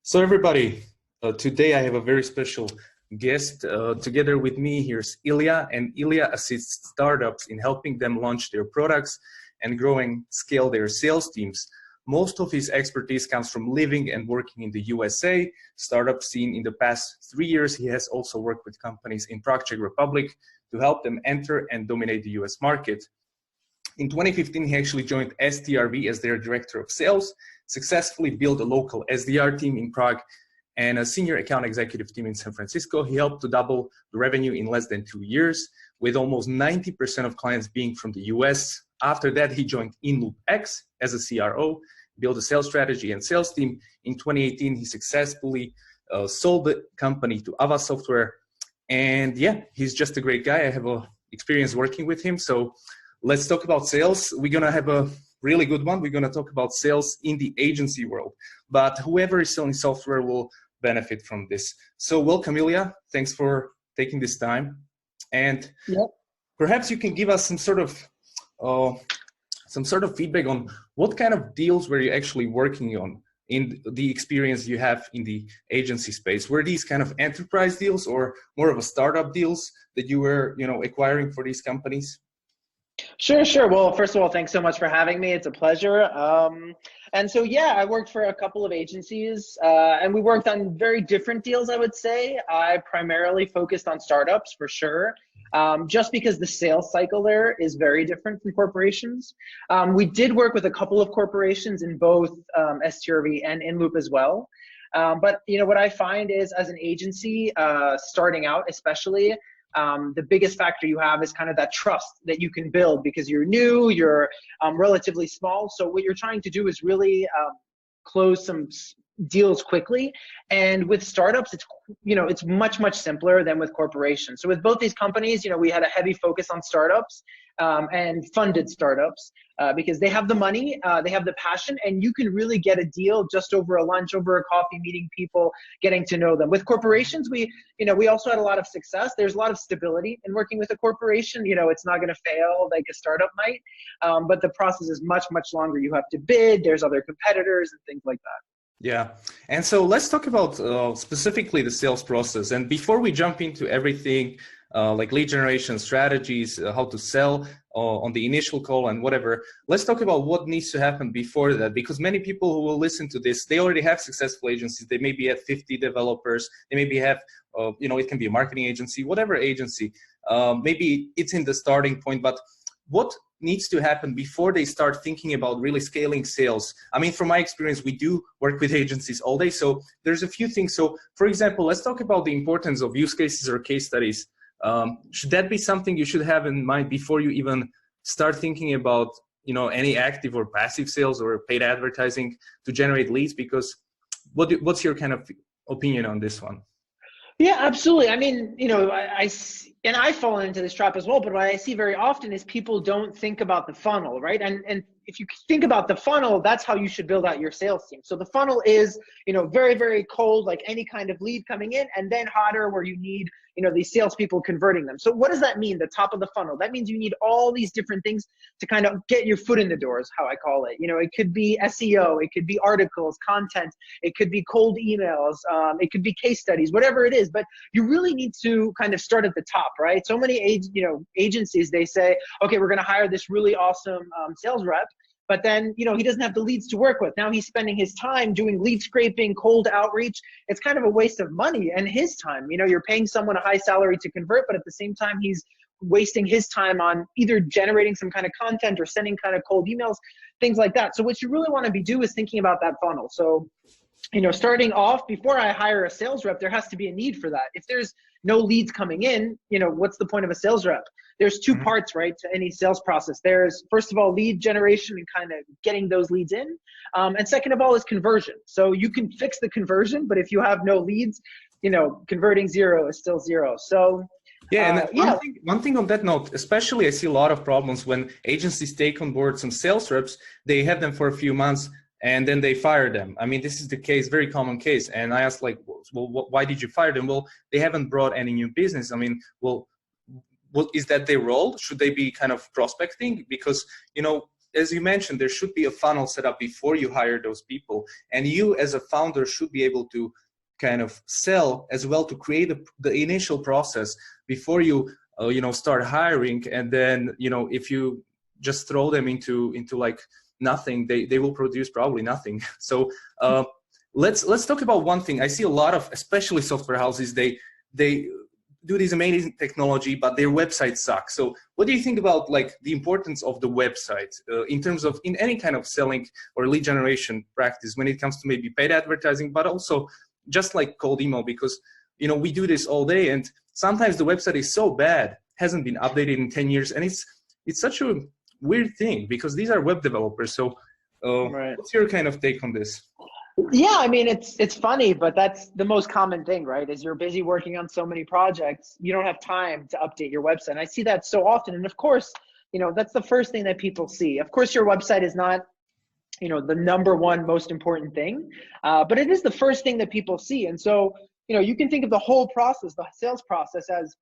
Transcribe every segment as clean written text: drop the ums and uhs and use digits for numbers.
So everybody, today I have a very special guest. Together with me, here's Ilya, and Ilya assists startups in helping them launch their products and scale their sales teams. Most of his expertise comes from living and working in the USA startup scene. In the past 3 years, he has also worked with companies in Prague, Czech Republic to help them enter and dominate the US market. In 2015, he actually joined STRV as their director of sales, successfully built a local SDR team in Prague and a senior account executive team in San Francisco. He helped to double the revenue in less than 2 years, with almost 90% of clients being from the US. After that, he joined InLoopX as a CRO, built a sales strategy and sales team. In 2018, he successfully sold the company to Ava Software. And yeah, he's just a great guy. I have experience working with him. So let's talk about sales. We're going to have a really good one. We're going to talk about sales in the agency world, but whoever is selling software will benefit from this. So welcome, Ilya. Thanks for taking this time. And perhaps you can give us some sort of feedback on what kind of deals were you actually working on in the experience you have in the agency space. Were these kind of enterprise deals or more of a startup deals that you were, acquiring for these companies? Sure. Well, first of all, thanks so much for having me. It's a pleasure. And so, yeah, I worked for a couple of agencies and we worked on very different deals, I would say. I primarily focused on startups for sure, just because the sales cycle there is very different from corporations. We did work with a couple of corporations in both STRV and InLoop as well. But, what I find is as an agency, starting out especially, the biggest factor you have is kind of that trust that you can build because you're new, you're relatively small. So what you're trying to do is really close some deals quickly. And with startups, it's much simpler than with corporations. So with both these companies, we had a heavy focus on startups and funded startups because they have the money, they have the passion, and you can really get a deal just over a lunch, over a coffee, meeting people, getting to know them. With corporations, we also had a lot of success. There's a lot of stability in working with a corporation. It's not going to fail like a startup might, but the process is much longer. You have to bid, there's other competitors and things like that. Yeah. And so let's talk about specifically the sales process. And before we jump into everything like lead generation strategies, how to sell on the initial call and whatever, let's talk about what needs to happen before that, because many people who will listen to this, they already have successful agencies. They maybe have 50 developers. They maybe have, it can be a marketing agency, whatever agency. Maybe it's in the starting point, but what needs to happen before they start thinking about really scaling sales? I mean, from my experience, we do work with agencies all day. So there's a few things. So for example, let's talk about the importance of use cases or case studies. Should that be something you should have in mind before you even start thinking about, any active or passive sales or paid advertising to generate leads? Because what's your kind of opinion on this one? Yeah, absolutely. I mean, I've fallen into this trap as well, but what I see very often is people don't think about the funnel, right? And if you think about the funnel, that's how you should build out your sales team. So the funnel is, very cold, like any kind of lead coming in, and then hotter where you need, these salespeople converting them. So what does that mean, the top of the funnel? That means you need all these different things to kind of get your foot in the door is how I call it. It could be SEO, it could be articles, content, it could be cold emails, it could be case studies, whatever it is. But you really need to kind of start at the top, right? So many agencies, they say, okay, we're going to hire this really awesome sales rep. But then, he doesn't have the leads to work with. Now he's spending his time doing lead scraping, cold outreach. It's kind of a waste of money and his time. You're paying someone a high salary to convert, but at the same time, he's wasting his time on either generating some kind of content or sending kind of cold emails, things like that. So what you really want to do is thinking about that funnel. So, starting off, before I hire a sales rep, there has to be a need for that. If there's no leads coming in, what's the point of a sales rep? There's two parts, right, to any sales process. There's, first of all, lead generation and kind of getting those leads in. And second of all is conversion. So you can fix the conversion, but if you have no leads, converting zero is still zero. So yeah, and one thing on that note, especially I see a lot of problems when agencies take on board some sales reps, they have them for a few months and then they fire them. I mean, this is the case, very common case. And I asked well, why did you fire them? Well, they haven't brought any new business. I mean, well, is that their role? Should they be kind of prospecting? Because, as you mentioned, there should be a funnel set up before you hire those people. And you as a founder should be able to kind of sell as well, to create the initial process before you, start hiring. And then, if you just throw them into like nothing, they will produce probably nothing. So let's talk about one thing. I see a lot of, especially software houses, they do this amazing technology, but their website sucks. So what do you think about like the importance of the website in terms of in any kind of selling or lead generation practice when it comes to maybe paid advertising, but also just like cold email? Because we do this all day, and sometimes the website is so bad, hasn't been updated in 10 years, and it's such a weird thing because these are web developers. So Right. what's your kind of take on this? Yeah, I mean, it's funny, but that's the most common thing, right? Is you're busy working on so many projects, you don't have time to update your website. And I see that so often. And of course, that's the first thing that people see. Of course, your website is not, the number one most important thing, but it is the first thing that people see. And so, you can think of the whole process, the sales process, as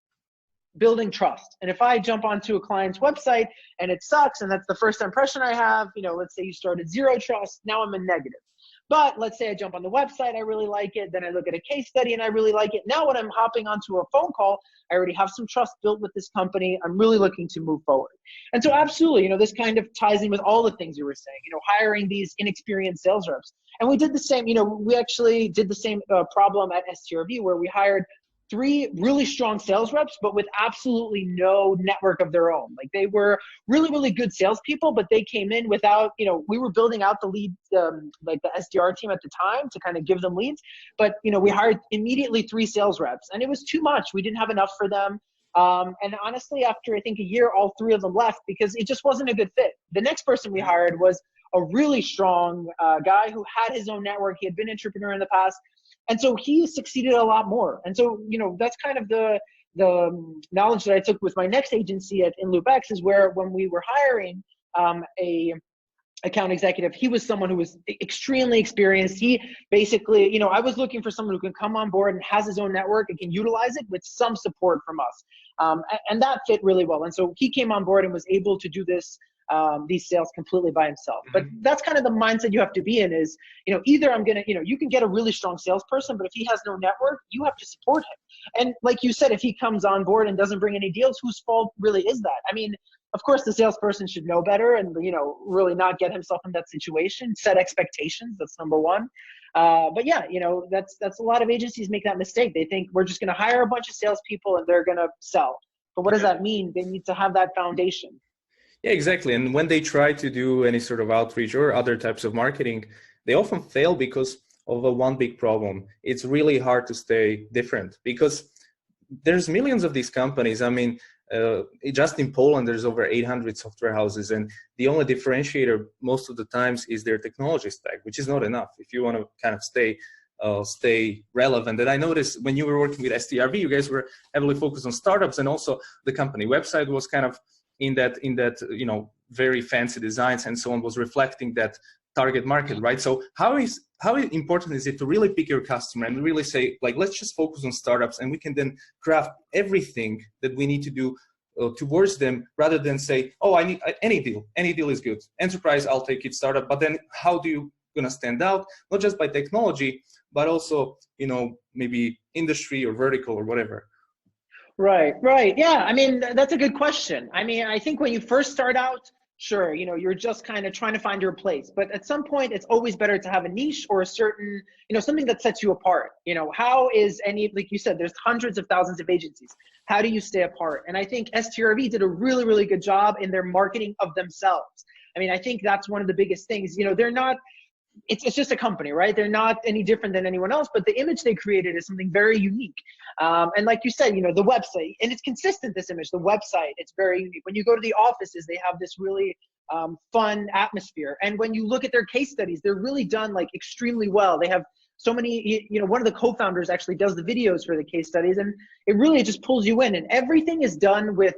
building trust. And if I jump onto a client's website and it sucks, and that's the first impression I have, let's say you started zero trust, now I'm in negative. But let's say I jump on the website, I really like it. Then I look at a case study and I really like it. Now when I'm hopping onto a phone call, I already have some trust built with this company. I'm really looking to move forward. And so absolutely, this kind of ties in with all the things you were saying, hiring these inexperienced sales reps. And we did the same, we actually did the same problem at STRV, where we hired 3 really strong sales reps, but with absolutely no network of their own. Like, they were really, really good salespeople, but they came in without, we were building out the lead, like the SDR team at the time to kind of give them leads. But, we hired immediately 3 sales reps, and it was too much. We didn't have enough for them. And honestly, after I think a year, all 3 of them left because it just wasn't a good fit. The next person we hired was a really strong guy who had his own network. He had been an entrepreneur in the past. And so he succeeded a lot more. And so, that's kind of the knowledge that I took with my next agency in LoopX, is where when we were hiring a account executive, he was someone who was extremely experienced. He basically, I was looking for someone who can come on board and has his own network and can utilize it with some support from us. And that fit really well. And so he came on board and was able to do these sales completely by himself. But that's kind of the mindset you have to be in, is, either I'm going to, you can get a really strong salesperson, but if he has no network, you have to support him. And like you said, if he comes on board and doesn't bring any deals, whose fault really is that? I mean, of course the salesperson should know better and, really not get himself in that situation, set expectations. That's number one. But yeah, that's a lot of agencies make that mistake. They think we're just going to hire a bunch of salespeople and they're going to sell. But what does that mean? They need to have that foundation. Yeah, exactly. And when they try to do any sort of outreach or other types of marketing, they often fail because of one big problem. It's really hard to stay different because there's millions of these companies. I mean, just in Poland, there's over 800 software houses, and the only differentiator most of the times is their technology stack, which is not enough if you want to kind of stay relevant. And I noticed when you were working with STRV, you guys were heavily focused on startups, and also the company website was kind of in that very fancy designs and so on, was reflecting that target market, right? So how important is it to really pick your customer and really say, like, let's just focus on startups, and we can then craft everything that we need to do towards them, rather than say, oh, I need any deal is good. Enterprise, I'll take it. Startup, but then how do you gonna stand out, not just by technology, but also maybe industry or vertical or whatever? Right. Yeah. I mean, that's a good question. I mean, I think when you first start out, sure, you're just kind of trying to find your place. But at some point, it's always better to have a niche or a certain, something that sets you apart. How is like you said, there's hundreds of thousands of agencies. How do you stay apart? And I think STRV did a really, really good job in their marketing of themselves. I mean, I think that's one of the biggest things. They're not, it's just a company, right? They're not any different than anyone else, but the image they created is something very unique. And like you said, the website, and it's consistent, this image, the website, it's very unique. When you go to the offices, they have this really fun atmosphere. And when you look at their case studies, they're really done like extremely well. They have so many, one of the co-founders actually does the videos for the case studies, and it really just pulls you in, and everything is done with,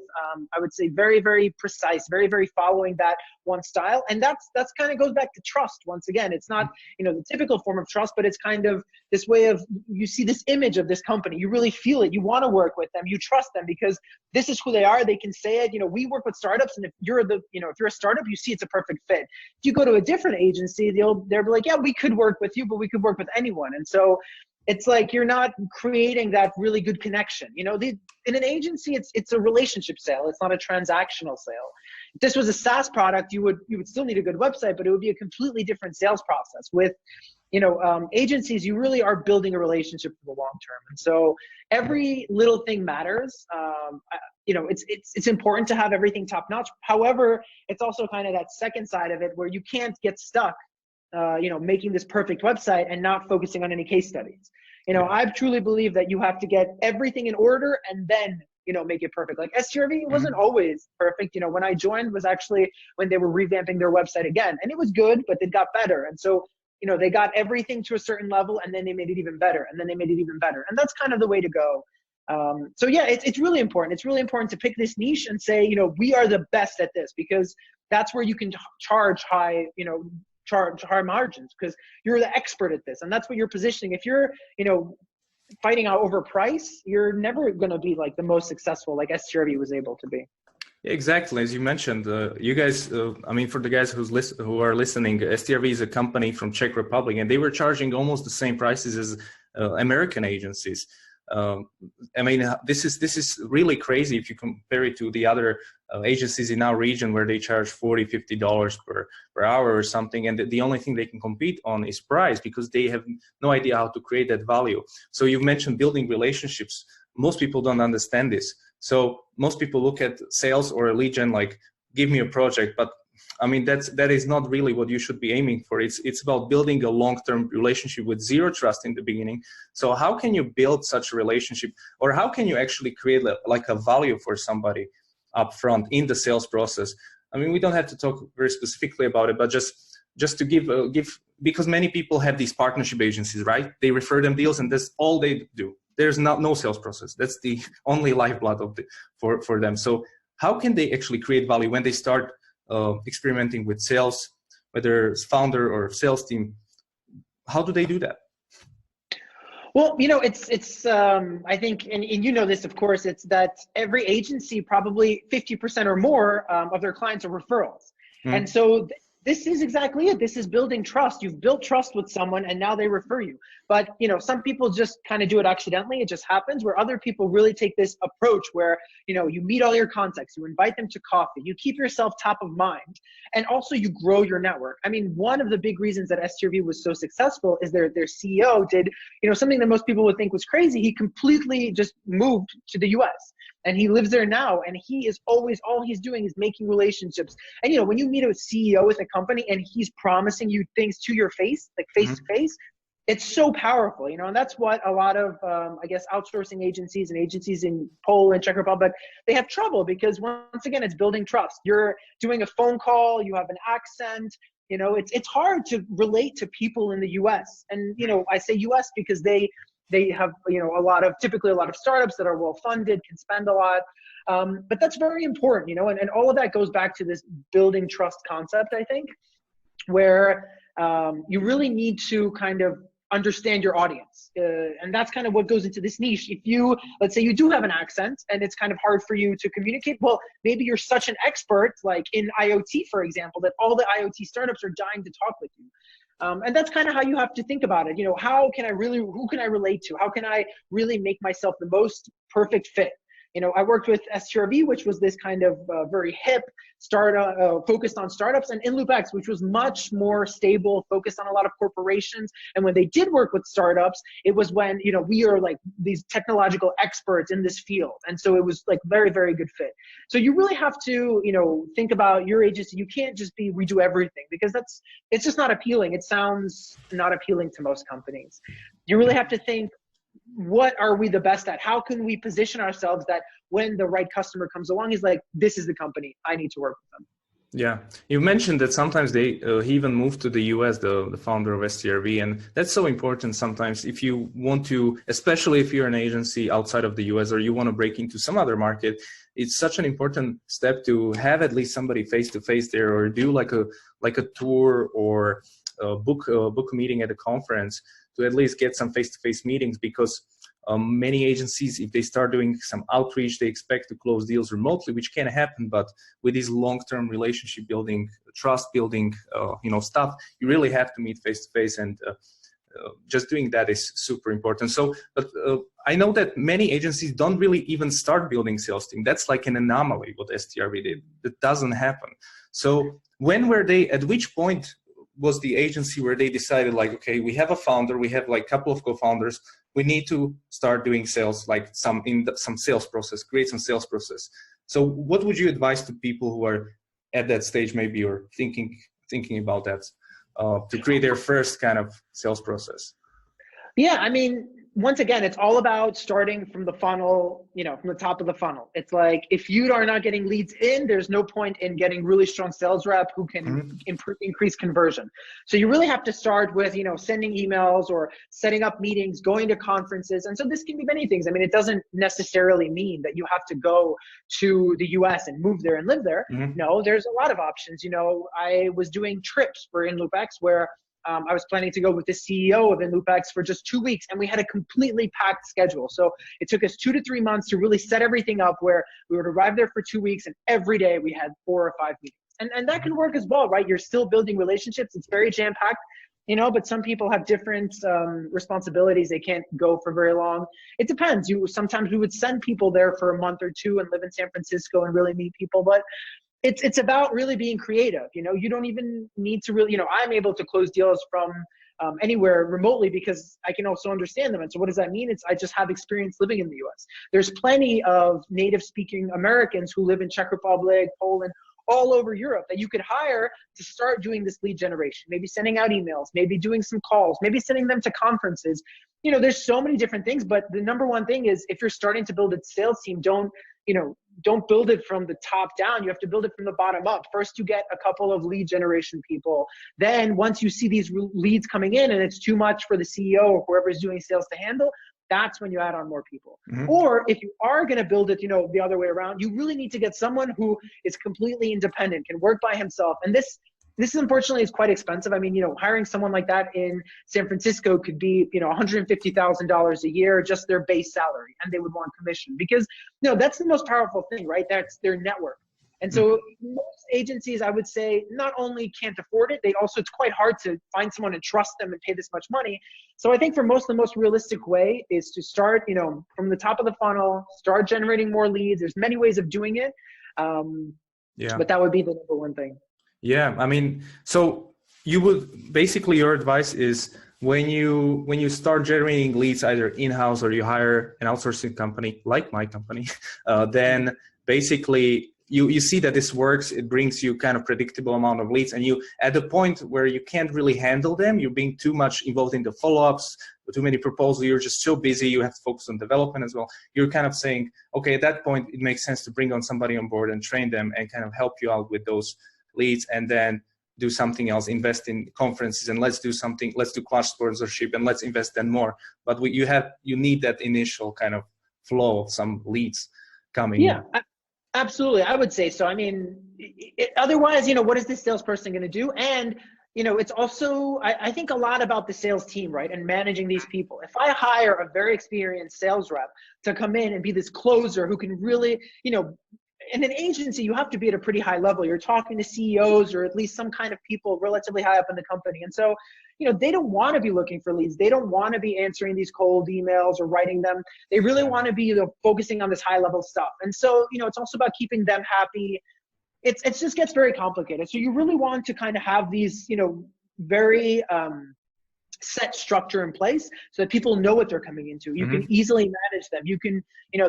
I would say, very, very precise, very, very following that one style. And that's kind of goes back to trust. Once again, it's not, the typical form of trust, but it's kind of this way of, you see this image of this company, you really feel it, you want to work with them, you trust them because this is who they are. They can say it. We work with startups, and if you're a startup, you see it's a perfect fit. If you go to a different agency, they'll be like, yeah, we could work with you, but we could work with anyone. And so it's like you're not creating that really good connection. In an agency, it's a relationship sale. It's not a transactional sale. If this was a SaaS product, you would still need a good website, but it would be a completely different sales process. With agencies, you really are building a relationship for the long term. And so every little thing matters. It's important to have everything top notch. However, it's also kind of that second side of it where you can't get stuck, making this perfect website and not focusing on any case studies. I truly believe that you have to get everything in order and then, make it perfect. Like STRV wasn't always perfect. When I joined was actually when they were revamping their website again, and it was good, but it got better. And so, they got everything to a certain level, and then they made it even better, and then they made it even better. And that's kind of the way to go. So yeah, it's really important. It's really important to pick this niche and say, we are the best at this, because that's where you can charge high, charge high margins, because you're the expert at this, and that's what you're positioning. If you're, fighting out over price, you're never going to be like the most successful, like STRV was able to be. Exactly, as you mentioned, you guys. For the guys who are listening, STRV is a company from Czech Republic, and they were charging almost the same prices as American agencies. This is really crazy if you compare it to the other agencies in our region where they charge $40-50 per hour or something, and the only thing they can compete on is price, because they have no idea how to create that value. So you've mentioned building relationships. Most people don't understand this. So most people look at sales or a lead gen like, give me a project, but that is not really what you should be aiming for. It's about building a long-term relationship with zero trust in the beginning. So how can you build such a relationship, or how can you actually create a value for somebody up front in the sales process? We don't have to talk very specifically about it, but just to give because many people have these partnership agencies, right? They refer them deals, and that's all they do. There's no sales process. That's the only lifeblood for them. So how can they actually create value when they start experimenting with sales, whether it's founder or sales team? How do they do that? Well, it's I think, and this, of course, it's that every agency, probably 50% or more of their clients are referrals. And so this is exactly it. This is building trust. You've built trust with someone, and now they refer you. But, some people just kind of do it accidentally. It just happens, where other people really take this approach where, you meet all your contacts, you invite them to coffee, you keep yourself top of mind, and also you grow your network. One of the big reasons that STRV was so successful is their CEO did, something that most people would think was crazy. He completely just moved to the US, and he lives there now, and he is always, all he's doing is making relationships. And when you meet a CEO with a company and he's promising you things to your face, like face to face, it's so powerful, and that's what a lot of, outsourcing agencies and agencies in Poland, Czech Republic, they have trouble, because once again, it's building trust. You're doing a phone call, you have an accent, it's hard to relate to people in the US. And, I say US because they have, typically a lot of startups that are well-funded, can spend a lot. But that's very important, and all of that goes back to this building trust concept, I think, where you really need to kind of understand your audience. And that's kind of what goes into this niche. If you, let's say you do have an accent and it's kind of hard for you to communicate, well, maybe you're such an expert, like in IoT, for example, that all the IoT startups are dying to talk with you. And that's kind of how you have to think about it. Who can I relate to? How can I really make myself the most perfect fit? I worked with STRV, which was this kind of very hip startup, focused on startups, and InLoopX, which was much more stable, focused on a lot of corporations. And when they did work with startups, it was when, we are like these technological experts in this field. And so it was like very, very good fit. So you really have to, think about your agency. You can't just be, we do everything, because it's just not appealing. It sounds not appealing to most companies. You really have to think, what are we the best at? How can we position ourselves that when the right customer comes along, he's like, this is the company, I need to work with them. Yeah, you mentioned that sometimes he even moved to the US, the founder of STRV, and that's so important sometimes if you want to, especially if you're an agency outside of the US or you want to break into some other market, it's such an important step to have at least somebody face to face there, or do like a tour, or book a meeting at a conference to at least get some face to face meetings, because many agencies, if they start doing some outreach, they expect to close deals remotely, which can happen. But with these long-term relationship building, trust building, stuff, you really have to meet face to face, and just doing that is super important. So, but I know that many agencies don't really even start building sales team. That's like an anomaly what STRV did. That doesn't happen. So when were they? At which point was the agency where they decided, like, okay, we have a founder, we have like a couple of co-founders, we need to start doing sales, like some sales process, create some sales process. So what would you advise to people who are at that stage, maybe, or thinking about that, to create their first kind of sales process? Yeah, I mean, once again, it's all about starting from the funnel, from the top of the funnel. It's like, if you are not getting leads in, there's no point in getting really strong sales rep who can increase conversion. So you really have to start with, sending emails or setting up meetings, going to conferences. And so this can be many things. I mean, it doesn't necessarily mean that you have to go to the US and move there and live there. No, there's a lot of options. I was doing trips for InLoopX where I was planning to go with the CEO of InLoopX for just 2 weeks, and we had a completely packed schedule. So it took us 2 to 3 months to really set everything up, where we would arrive there for 2 weeks, and every day we had 4 or 5 meetings. And that can work as well, right? You're still building relationships. It's very jam-packed, but some people have different responsibilities. They can't go for very long. It depends. Sometimes we would send people there for a month or two and live in San Francisco and really meet people. But it's about really being creative. You don't even need to really, I'm able to close deals from anywhere remotely because I can also understand them. And so what does that mean? I just have experience living in the US. There's plenty of native speaking Americans who live in Czech Republic, Poland, all over Europe that you could hire to start doing this lead generation, maybe sending out emails, maybe doing some calls, maybe sending them to conferences. There's so many different things, but the number one thing is, if you're starting to build a sales team, don't build it from the top down. You have to build it from the bottom up. First, you get a couple of lead generation people. Then once you see these leads coming in and it's too much for the CEO or whoever's doing sales to handle, that's when you add on more people. Or if you are going to build it, the other way around, you really need to get someone who is completely independent, can work by himself. And this unfortunately is quite expensive. I mean, hiring someone like that in San Francisco could be, $150,000 a year, just their base salary, and they would want commission, because, that's the most powerful thing, right? That's their network. And so most agencies, I would say, not only can't afford it, it's quite hard to find someone and trust them and pay this much money. So I think for the most realistic way is to start, from the top of the funnel, start generating more leads. There's many ways of doing it. But that would be the number one thing. Yeah, I mean, so your advice is, when you start generating leads either in-house or you hire an outsourcing company like my company, then basically you see that this works. It brings you kind of predictable amount of leads, and you, at the point where you can't really handle them, you're being too much involved in the follow-ups, too many proposals, you're just so busy, you have to focus on development as well. You're kind of saying, okay, at that point it makes sense to bring on somebody on board and train them and kind of help you out with those leads, and then do something else, invest in conferences, and let's do class sponsorship, and let's invest then more. But you need that initial kind of flow of some leads coming. Yeah, absolutely. I would say so. I mean, otherwise, what is this salesperson going to do? And, it's also, I think a lot about the sales team, right? And managing these people. If I hire a very experienced sales rep to come in and be this closer who can really, in an agency, you have to be at a pretty high level. You're talking to CEOs or at least some kind of people relatively high up in the company. And so, they don't want to be looking for leads. They don't want to be answering these cold emails or writing them. They really want to be focusing on this high level stuff. And so, it's also about keeping them happy. It just gets very complicated. So you really want to kind of have these, very set structure in place so that people know what they're coming into. You can easily manage them. You can,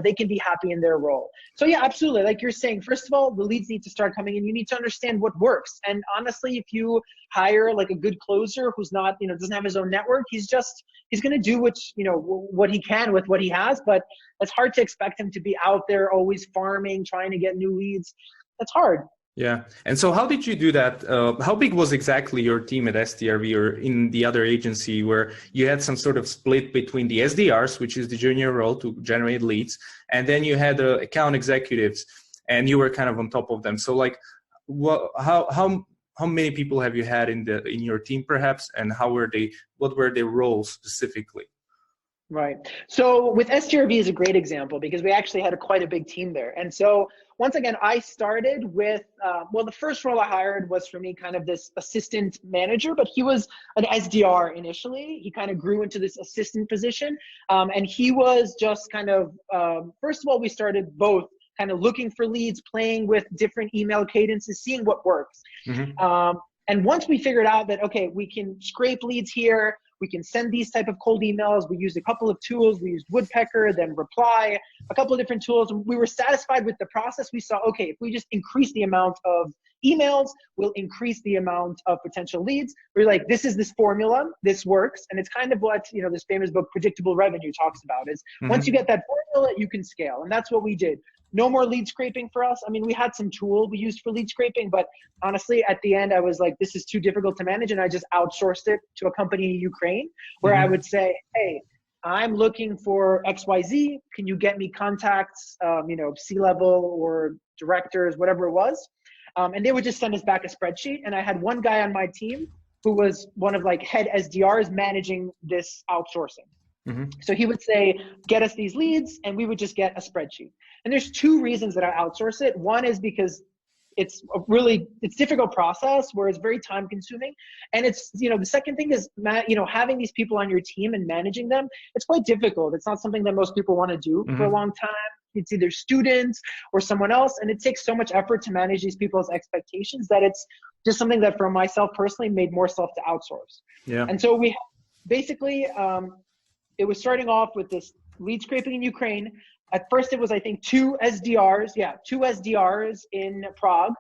they can be happy in their role. So yeah, absolutely. Like you're saying, first of all, the leads need to start coming in. You need to understand what works. And honestly, if you hire like a good closer who's not, doesn't have his own network, he's going to do what he can with what he has, but it's hard to expect him to be out there always farming, trying to get new leads. That's hard. Yeah. And so how did you do that? How big was exactly your team at STRV or in the other agency where you had some sort of split between the SDRs, which is the junior role to generate leads, and then you had account executives and you were kind of on top of them. So like how many people have you had in your team perhaps, and what were their roles specifically? Right. So with STRV is a great example because we actually had quite a big team there. And so once again, I started with, the first role I hired was for me kind of this assistant manager, but he was an SDR initially. He kind of grew into this assistant position. And he was just kind of, first of all, we started both kind of looking for leads, playing with different email cadences, seeing what works. Mm-hmm. And once we figured out that, okay, we can scrape leads here, we can send these type of cold emails. We used a couple of tools. We used Woodpecker, then Reply, a couple of different tools. We were satisfied with the process. We saw, okay, if we just increase the amount of emails, we'll increase the amount of potential leads. We're like, this formula, this works. And it's kind of what, this famous book, Predictable Revenue, talks about is once you get that formula, you can scale. And that's what we did. No more lead scraping for us. I mean, we had some tool we used for lead scraping, but honestly, at the end, I was like, this is too difficult to manage. And I just outsourced it to a company in Ukraine where I would say, hey, I'm looking for XYZ. Can you get me contacts, C-level or directors, whatever it was. And they would just send us back a spreadsheet. And I had one guy on my team who was one of like head SDRs managing this outsourcing. So he would say, get us these leads, and we would just get a spreadsheet. And there's two reasons that I outsource it. One is because it's difficult process where it's very time consuming. And it's, the second thing is, having these people on your team and managing them, it's quite difficult. It's not something that most people want to do for a long time. It's either students or someone else. And it takes so much effort to manage these people's expectations that it's just something that for myself personally made more self to outsource. Yeah. And so we basically, it was starting off with this lead scraping in Ukraine. At first it was, I think, two SDRs in Prague.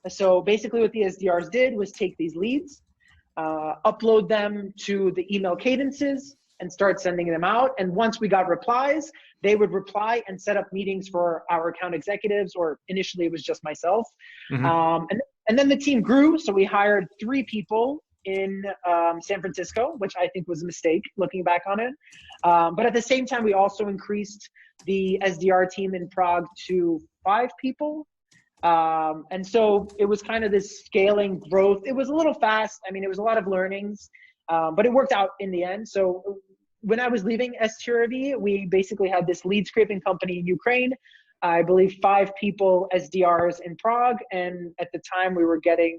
So basically what the SDRs did was take these leads, upload them to the email cadences and start sending them out. And once we got replies, they would reply and set up meetings for our account executives, or initially it was just myself. And then the team grew. So we hired 3 people in San Francisco, which I think was a mistake looking back on it. But at the same time, we also increased the SDR team in Prague to 5 people. And so it was kind of this scaling growth. It was a little fast. I mean, it was a lot of learnings, but it worked out in the end. So when I was leaving STRV, we basically had this lead scraping company in Ukraine. I believe 5 people SDRs in Prague. And at the time we were getting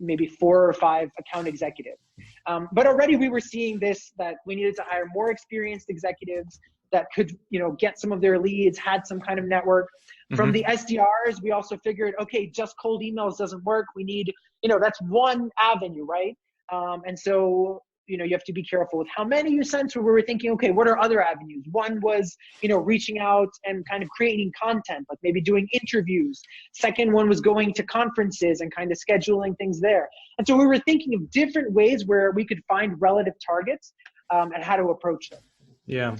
maybe 4 or 5 account executives. But already we were seeing that we needed to hire more experienced executives that could, get some of their leads, had some kind of network. From the SDRs, we also figured, okay, just cold emails doesn't work. We need, that's one avenue, right? And so, you have to be careful with how many you send. So we were thinking, okay, what are other avenues? One was, reaching out and kind of creating content, like maybe doing interviews. Second one was going to conferences and kind of scheduling things there. And so we were thinking of different ways where we could find relative targets and how to approach them. Yeah.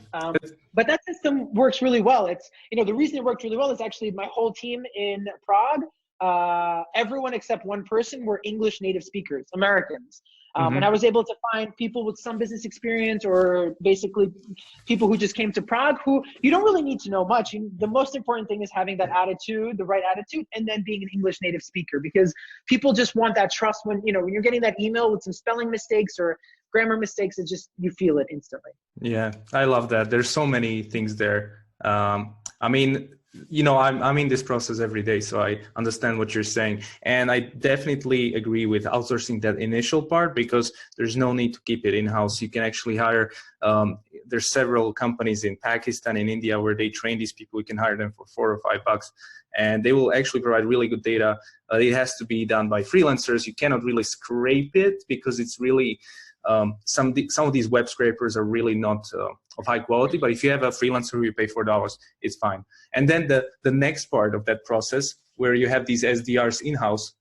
But that system works really well. It's, the reason it worked really well is actually my whole team in Prague, everyone except one person were English native speakers, Americans. And I was able to find people with some business experience, or basically people who just came to Prague who you don't really need to know much. The most important thing is having that attitude, the right attitude, and then being an English native speaker, because people just want that trust when, when you're getting that email with some spelling mistakes or grammar mistakes, it's just, you feel it instantly. Yeah, I love that. There's so many things there. I mean, I'm in this process every day, so I understand what you're saying. And I definitely agree with outsourcing that initial part, because there's no need to keep it in-house. You can actually hire, there's several companies in Pakistan, in India, where they train these people. You can hire them for $4 or $5, and they will actually provide really good data. It has to be done by freelancers. You cannot really scrape it, because it's really, some of these web scrapers are really not of high quality, but if you have a freelancer who you pay $4, it's fine. And then the next part of that process, where you have these SDRs in-house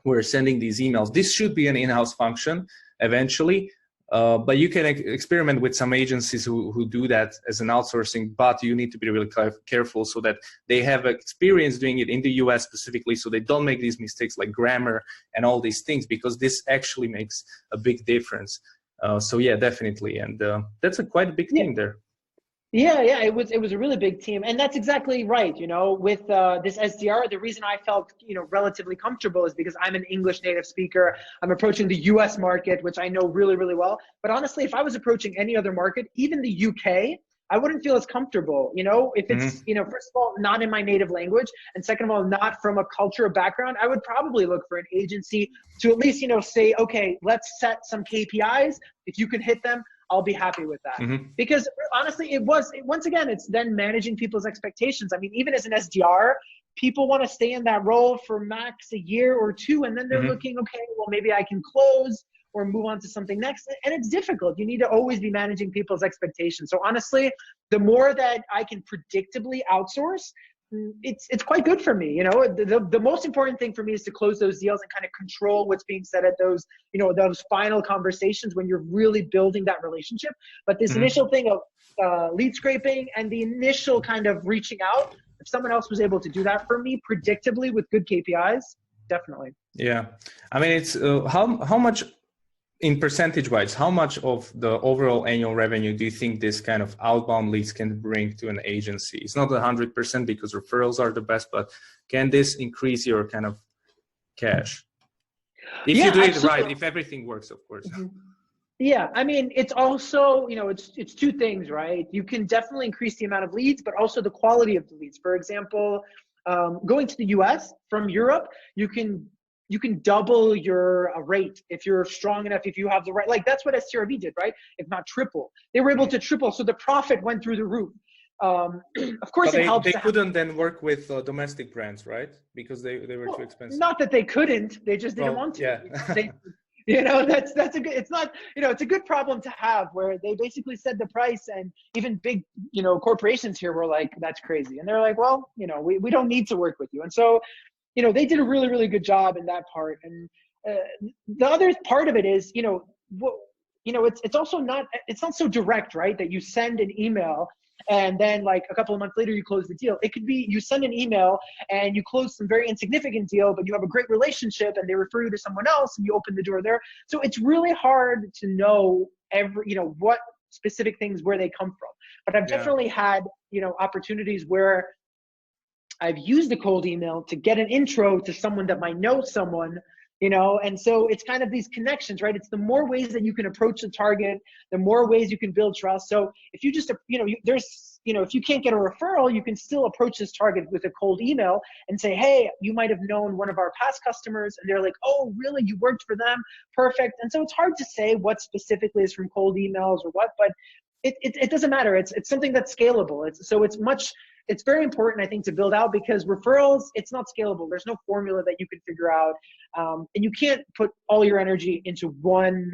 who are sending these emails, this should be an in-house function eventually. But you can experiment with some agencies who do that as an outsourcing, but you need to be really careful so that they have experience doing it in the US specifically, so they don't make these mistakes like grammar and all these things, because this actually makes a big difference. So yeah, definitely. And that's a quite a big thing there. Yeah, it was a really big team, and that's exactly right. You know, with this SDR, the reason I felt relatively comfortable is because I'm an English native speaker. I'm approaching the U.S. market, which I know really, really well. But honestly, if I was approaching any other market, even the UK, I wouldn't feel as comfortable. You know, if it's first of all not in my native language, and second of all not from a cultural background, I would probably look for an agency to at least say, okay, let's set some KPIs. If you can hit them, I'll be happy with that. Because honestly, once again, it's then managing people's expectations. I mean, even as an SDR, people want to stay in that role for max a year or two, and then they're looking, okay, well, maybe I can close or move on to something next. And it's difficult. You need to always be managing people's expectations. So honestly, the more that I can predictably outsource, it's quite good for me. The most important thing for me is to close those deals and kind of control what's being said at those those final conversations when you're really building that relationship. But this initial thing of lead scraping and the initial kind of reaching out, if someone else was able to do that for me predictably with good KPIs, definitely. Yeah, I mean, it's how much in percentage wise, how much of the overall annual revenue do you think this kind of outbound leads can bring to an agency? It's not 100% because referrals are the best, but can this increase your kind of cash? If you do it right, if everything works, of course. Yeah, I mean, it's also, it's two things, right? You can definitely increase the amount of leads, but also the quality of the leads. For example, going to the US from Europe, you can double your rate if you're strong enough, if you have the right, like that's what STRV did, right? If not triple. They were able to triple, so the profit went through the roof. Of course, it helps. They couldn't then work with domestic brands, right? Because they were too expensive. Not that they couldn't, they just didn't want to. Yeah. That's a good, it's not, it's a good problem to have where they basically said the price, and even big, corporations here were like, that's crazy. And they're like, well, we don't need to work with you. And so, they did a really, really good job in that part. And the other part of it is, it's also not, it's not so direct, right? That you send an email and then like a couple of months later you close the deal. It could be you send an email and you close some very insignificant deal, but you have a great relationship and they refer you to someone else and you open the door there. So it's really hard to know what specific things, where they come from. But I've definitely had, opportunities where I've used a cold email to get an intro to someone that might know someone, and so it's kind of these connections, right? It's the more ways that you can approach the target, the more ways you can build trust. So if you just, if you can't get a referral, you can still approach this target with a cold email and say, hey, you might have known one of our past customers, and they're like, oh, really? You worked for them? Perfect. And so it's hard to say what specifically is from cold emails or what, but it doesn't matter. It's something that's scalable. It's very important, I think, to build out, because referrals, it's not scalable. There's no formula that you can figure out. And you can't put all your energy into one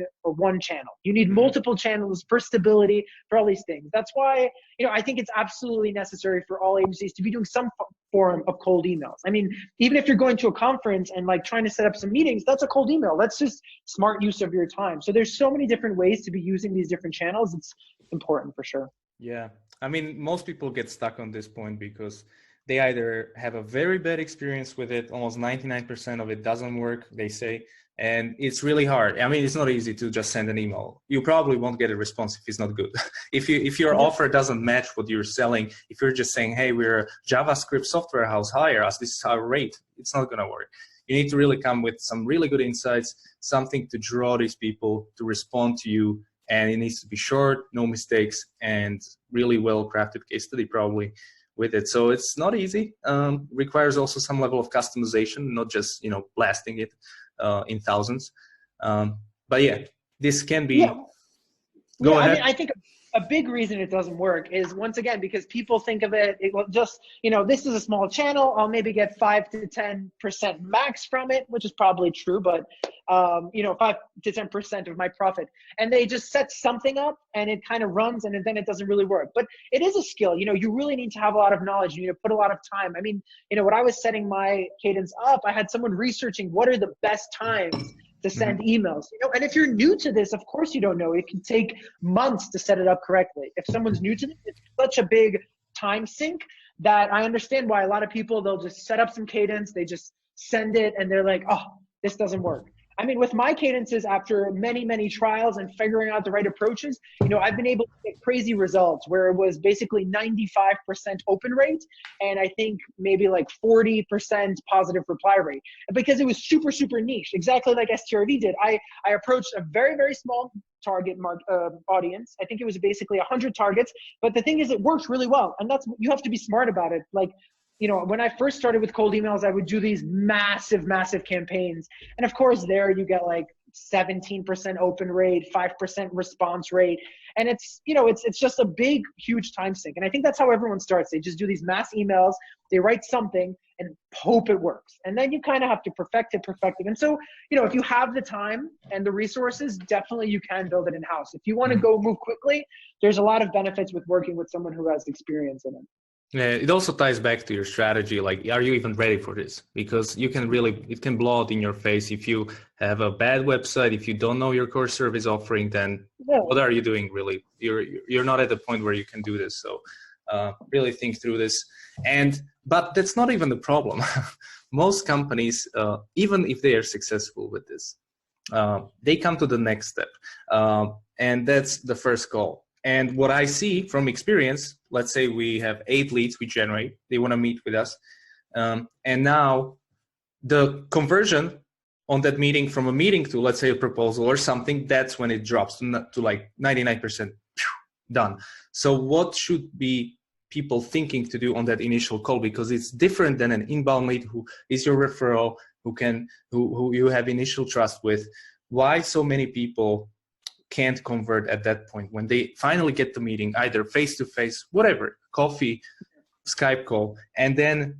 channel. You need multiple channels for stability, for all these things. That's why, I think it's absolutely necessary for all agencies to be doing some form of cold emails. I mean, even if you're going to a conference and like trying to set up some meetings, that's a cold email. That's just smart use of your time. So there's so many different ways to be using these different channels. It's important for sure. Yeah. I mean, most people get stuck on this point because they either have a very bad experience with it, almost 99% of it doesn't work, they say, and it's really hard. I mean, it's not easy to just send an email. You probably won't get a response if it's not good. If your offer doesn't match what you're selling, if you're just saying, hey, we're a JavaScript software house, hire us, this is our rate, it's not going to work. You need to really come with some really good insights, something to draw these people to respond to you. And it needs to be short, no mistakes, and really well-crafted case study probably with it. So it's not easy. Requires also some level of customization, not just blasting it in thousands. But yeah, this can be. Go ahead. I mean, I think a big reason it doesn't work is, once again, because people think of it will just, this is a small channel, I'll maybe get 5 to 10% max from it, which is probably true, but 5 to 10% of my profit. And they just set something up and it kind of runs, and then it doesn't really work. But it is a skill. You really need to have a lot of knowledge. You need to put a lot of time. I mean, when I was setting my cadence up, I had someone researching what are the best times to send emails, and if you're new to this, of course you don't know. It can take months to set it up correctly. If someone's new to this, it's such a big time sink that I understand why a lot of people, they'll just set up some cadence, they just send it, and they're like, oh, this doesn't work. I mean, with my cadences, after many, many trials and figuring out the right approaches, I've been able to get crazy results where it was basically 95% open rate, and I think maybe like 40% positive reply rate, because it was super, super niche, exactly like STRV did. I approached a very, very small target audience. I think it was basically 100 targets, but the thing is, it works really well, and you have to be smart about it. Like, when I first started with cold emails, I would do these massive, massive campaigns. And of course, there you get like 17% open rate, 5% response rate. And it's just a big, huge time sink. And I think that's how everyone starts. They just do these mass emails, they write something and hope it works. And then you kind of have to perfect it. And so, if you have the time and the resources, definitely you can build it in-house. If you want to go move quickly, there's a lot of benefits with working with someone who has experience in it. Yeah, it also ties back to your strategy. Like, are you even ready for this? Because it can blow out in your face if you have a bad website. If you don't know your core service offering, then what are you doing really? You're not at the point where you can do this. So really think through this. But that's not even the problem. Most companies, even if they are successful with this, they come to the next step, and that's the first call. And what I see from experience, let's say we have 8 leads we generate, they want to meet with us. And now the conversion on that meeting from a meeting to, let's say, a proposal or something, that's when it drops to like 99% done. So what should be people thinking to do on that initial call? Because it's different than an inbound lead who is your referral, who you have initial trust with. Why so many people can't convert at that point when they finally get the meeting, either face-to-face, whatever, coffee, Skype call, and then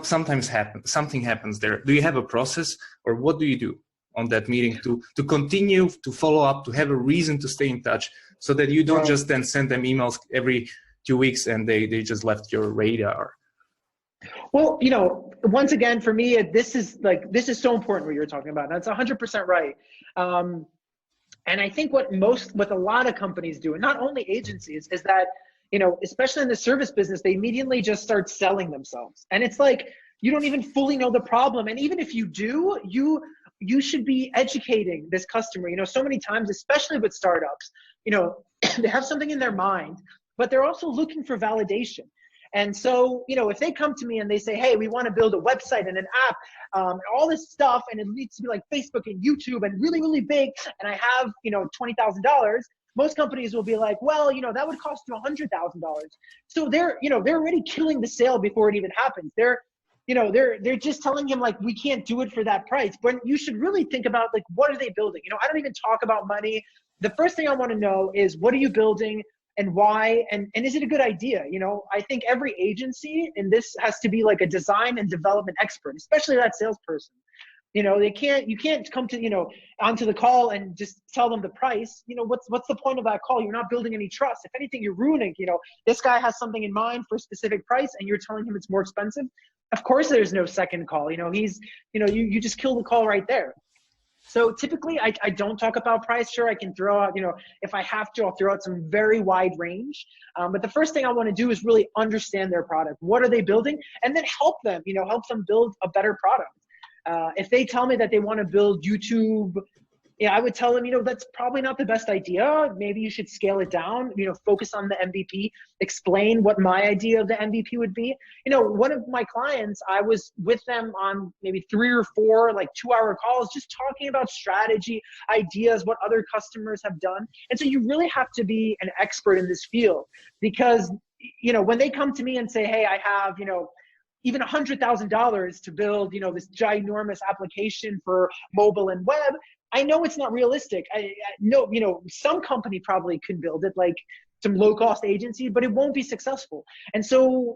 something happens there. Do you have a process, or what do you do on that meeting to continue to follow up, to have a reason to stay in touch, so that you don't just then send them emails every 2 weeks and they just left your radar? Well, once again, for me, this is so important what you're talking about. That's 100% right. And I think what a lot of companies do, and not only agencies, is that, especially in the service business, they immediately just start selling themselves. And it's like, you don't even fully know the problem. And even if you do, you should be educating this customer. So many times, especially with startups, they have something in their mind, but they're also looking for validation. And so, if they come to me and they say, hey, we want to build a website and an app, all this stuff, and it needs to be like Facebook and YouTube and really, really big, and I have, $20,000, most companies will be like, well, that would cost you $100,000. So they're already killing the sale before it even happens. They're just telling him, like, we can't do it for that price. But you should really think about, like, what are they building? I don't even talk about money. The first thing I want to know is, what are you building? And why, and is it a good idea? I think every agency in this has to be like a design and development expert, especially that salesperson. You can't come to, onto the call and just tell them the price. What's the point of that call? You're not building any trust. If anything, you're ruining, this guy has something in mind for a specific price and you're telling him it's more expensive. Of course, there's no second call. You just kill the call right there. So typically I don't talk about price. Sure, I can throw out, if I have to, I'll throw out some very wide range. But the first thing I want to do is really understand their product. What are they building? And then help them build a better product. If they tell me that they want to build YouTube, I would tell them, that's probably not the best idea. Maybe you should scale it down, focus on the MVP, explain what my idea of the MVP would be. One of my clients, I was with them on maybe 3 or 4, 2-hour calls, just talking about strategy, ideas, what other customers have done. And so you really have to be an expert in this field, because, when they come to me and say, hey, I have, even $100,000 to build, this ginormous application for mobile and web, I know it's not realistic. I know, some company probably can build it, like some low-cost agency, but it won't be successful. And so,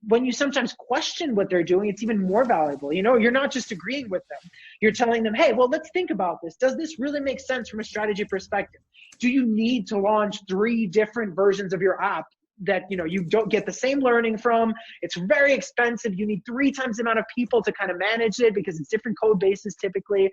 when you sometimes question what they're doing, it's even more valuable. You're not just agreeing with them. You're telling them, hey, well, let's think about this. Does this really make sense from a strategy perspective? Do you need to launch 3 different versions of your app that, you know, you don't get the same learning from. It's very expensive. You need 3 times the amount of people to kind of manage it because it's different code bases typically.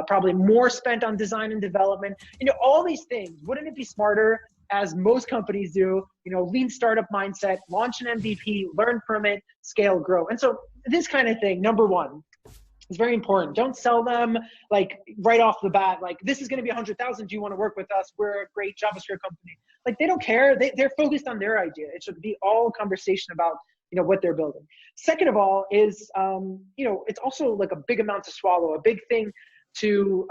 Probably more spent on design and development. You know, all these things. Wouldn't it be smarter, as most companies do, you know, lean startup mindset, launch an MVP, learn from it, scale, grow. And so this kind of thing, number one, is very important. Don't sell them like right off the bat, like, this is going to be 100,000. Do you want to work with us? We're a great JavaScript company. Like, they don't care. They're focused on their idea. It should be all conversation about, you know, what they're building. Second of all is, you know, it's also like a big amount to swallow, a big thing to,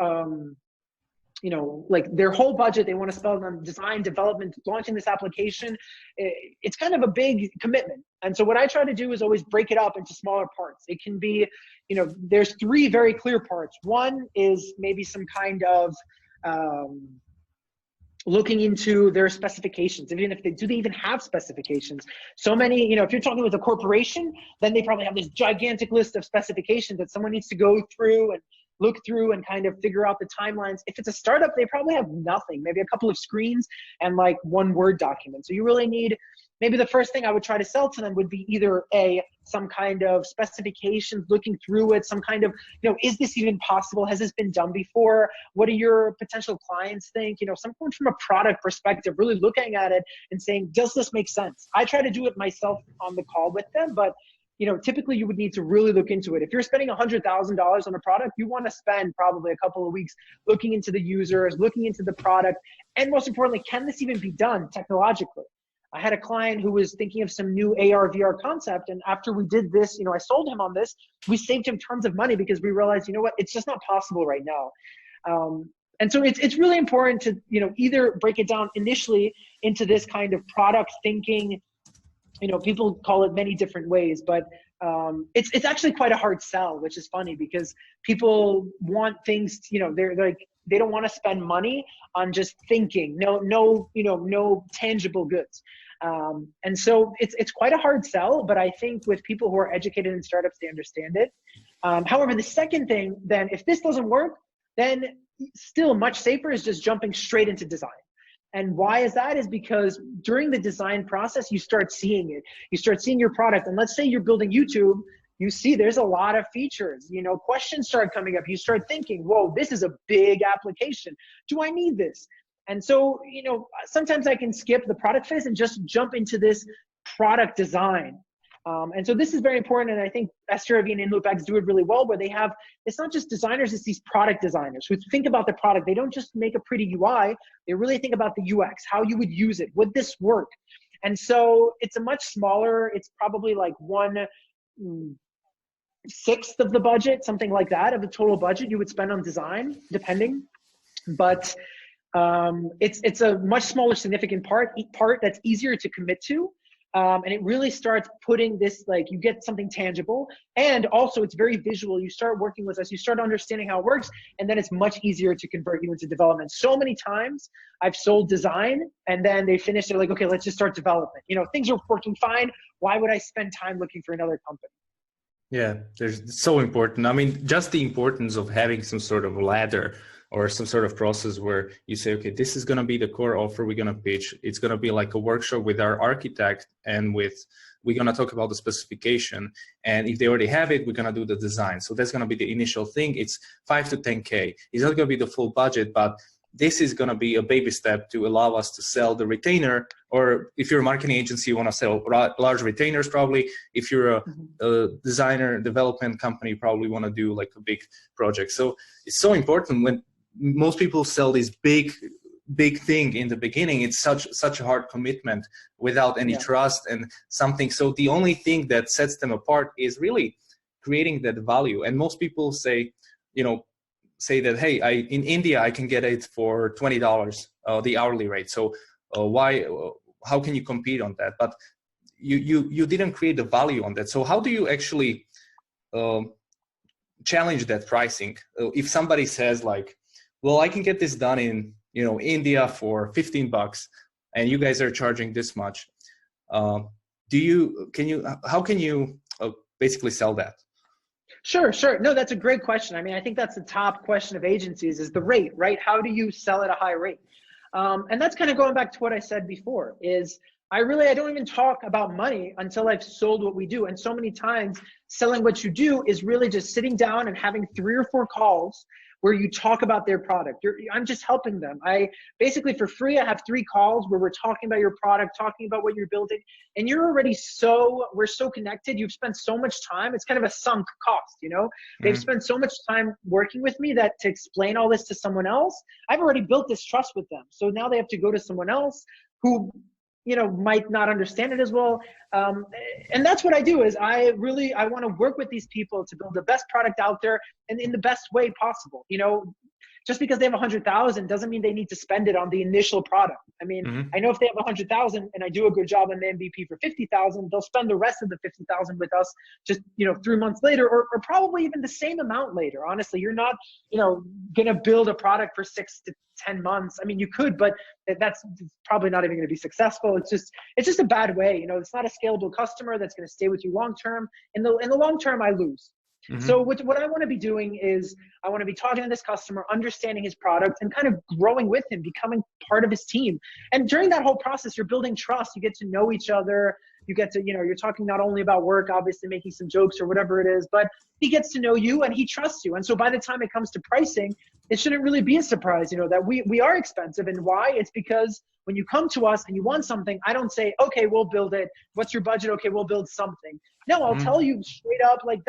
you know, like their whole budget they want to spend on design, development, launching this application. It's kind of a big commitment. And so what I try to do is always break it up into smaller parts. It can be, you know, there's 3 very clear parts. One is maybe some kind of looking into their specifications, even if they even have specifications. So many, you know, if you're talking with a corporation, then they probably have this gigantic list of specifications that someone needs to go through and look through and kind of figure out the timelines. If it's a startup, they probably have nothing, maybe a couple of screens and like 1 Word document. So you really need, maybe the first thing I would try to sell to them would be either some kind of specifications, looking through it, some kind of, you know, is this even possible? Has this been done before? What do your potential clients think? You know, someone from a product perspective, really looking at it and saying, does this make sense? I try to do it myself on the call with them, but you know, typically you would need to really look into it. If you're spending $100,000 on a product, you want to spend probably a couple of weeks looking into the users, looking into the product, and most importantly, can this even be done technologically? I had a client who was thinking of some new AR VR concept, and after we did this, you know, I sold him on this, we saved him tons of money because we realized, you know what, it's just not possible right now. And so it's really important to, you know, either break it down initially into this kind of product thinking. You know, people call it many different ways, but it's actually quite a hard sell, which is funny because people want things, you know, they're like, they don't want to spend money on just thinking, no tangible goods. And so it's quite a hard sell, but I think with people who are educated in startups, they understand it. However, the second thing, then if this doesn't work, then still much safer is just jumping straight into design. And why is that? Is because during the design process, you start seeing it. You start seeing your product. And let's say you're building YouTube, you see there's a lot of features, you know, questions start coming up. You start thinking, whoa, this is a big application. Do I need this? And so, you know, sometimes I can skip the product phase and just jump into this product design. And so this is very important. And I think STRV and InLoopX do it really well, where they have, it's not just designers, it's these product designers who think about the product. They don't just make a pretty UI. They really think about the UX, how you would use it. Would this work? And so it's a much smaller, it's probably like 1/6 of the budget, something like that, of the total budget you would spend on design, depending. But it's a much smaller significant part that's easier to commit to. And it really starts putting this, like, you get something tangible, and also it's very visual. You start working with us, you start understanding how it works, and then it's much easier to convert you into development. So many times I've sold design and then they finish, they're like, okay, let's just start development. You know, things are working fine. Why would I spend time looking for another company? Yeah, it's so important. I mean, just the importance of having some sort of ladder or some sort of process where you say, okay, this is going to be the core offer we're going to pitch. It's going to be like a workshop with our architect, and we're going to talk about the specification. And if they already have it, we're going to do the design. So that's going to be the initial thing. It's 5 to 10K. It's not going to be the full budget, but this is going to be a baby step to allow us to sell the retainer. Or if you're a marketing agency, you want to sell large retainers, probably. If you're a designer, development company, you probably want to do like a big project. So it's so important when most people sell this big thing in the beginning. It's such a hard commitment without any trust and something. So the only thing that sets them apart is really creating that value. And most people say that, hey, in India I can get it for $20, the hourly rate. So how can you compete on that? But you didn't create the value on that. So how do you actually challenge that pricing? If somebody says like, well, I can get this done in India for $15, and you guys are charging this much. How can you basically sell that? Sure. No, that's a great question. I mean, I think that's the top question of agencies is the rate, right? How do you sell at a high rate? And that's kind of going back to what I said before is I don't even talk about money until I've sold what we do. And so many times selling what you do is really just sitting down and having 3 or 4 calls where you talk about their product. I'm just helping them. I basically, for free, I have 3 calls where we're talking about your product, talking about what you're building. And you're already we're so connected. You've spent so much time. It's kind of a sunk cost, you know? They've spent so much time working with me that to explain all this to someone else, I've already built this trust with them. So now they have to go to someone else who, you know, might not understand it as well. And that's what I do is I want to work with these people to build the best product out there and in the best way possible. You know, just because they have 100,000 doesn't mean they need to spend it on the initial product. I mean, I know if they have 100,000 and I do a good job on the MVP for 50,000, they'll spend the rest of the 50,000 with us just, you know, 3 months later, or probably even the same amount later. Honestly, you're not, you know, going to build a product for 6 to 10 months. I mean, you could, but that's probably not even going to be successful. It's just a bad way. You know, it's not a scalable customer that's going to stay with you long term. In the long term, I lose. So what I want to be doing is I want to be talking to this customer, understanding his product, and kind of growing with him, becoming part of his team. And during that whole process, you're building trust. You get to know each other. You get to, you know, you're talking not only about work, obviously making some jokes or whatever it is, but he gets to know you and he trusts you. And so by the time it comes to pricing, it shouldn't really be a surprise, you know, that we are expensive. And why? It's because when you come to us and you want something, I don't say, okay, we'll build it. What's your budget? Okay, we'll build something. No, I'll tell you straight up, like,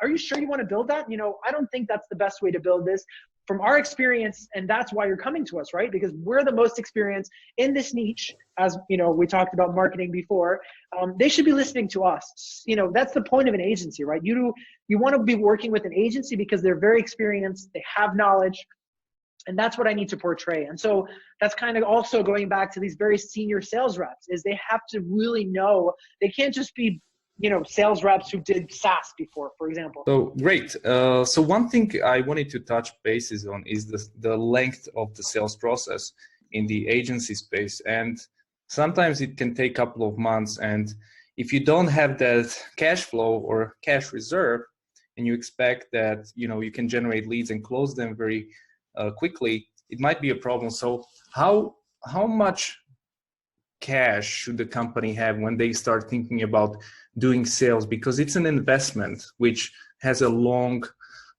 are you sure you want to build that? You know, I don't think that's the best way to build this from our experience. And that's why you're coming to us, right? Because we're the most experienced in this niche. As you know, we talked about marketing before. They should be listening to us. You know, that's the point of an agency, right? You want to be working with an agency because they're very experienced. They have knowledge. And that's what I need to portray. And so that's kind of also going back to these very senior sales reps, is they have to really know. They can't just be, you know, sales reps who did SaaS before, for example. So great. So one thing I wanted to touch bases on is the length of the sales process in the agency space. And sometimes it can take a couple of months. And if you don't have that cash flow or cash reserve, and you expect that, you know, you can generate leads and close them very quickly, it might be a problem. So how much cash should the company have when they start thinking about doing sales? Because it's an investment which has a long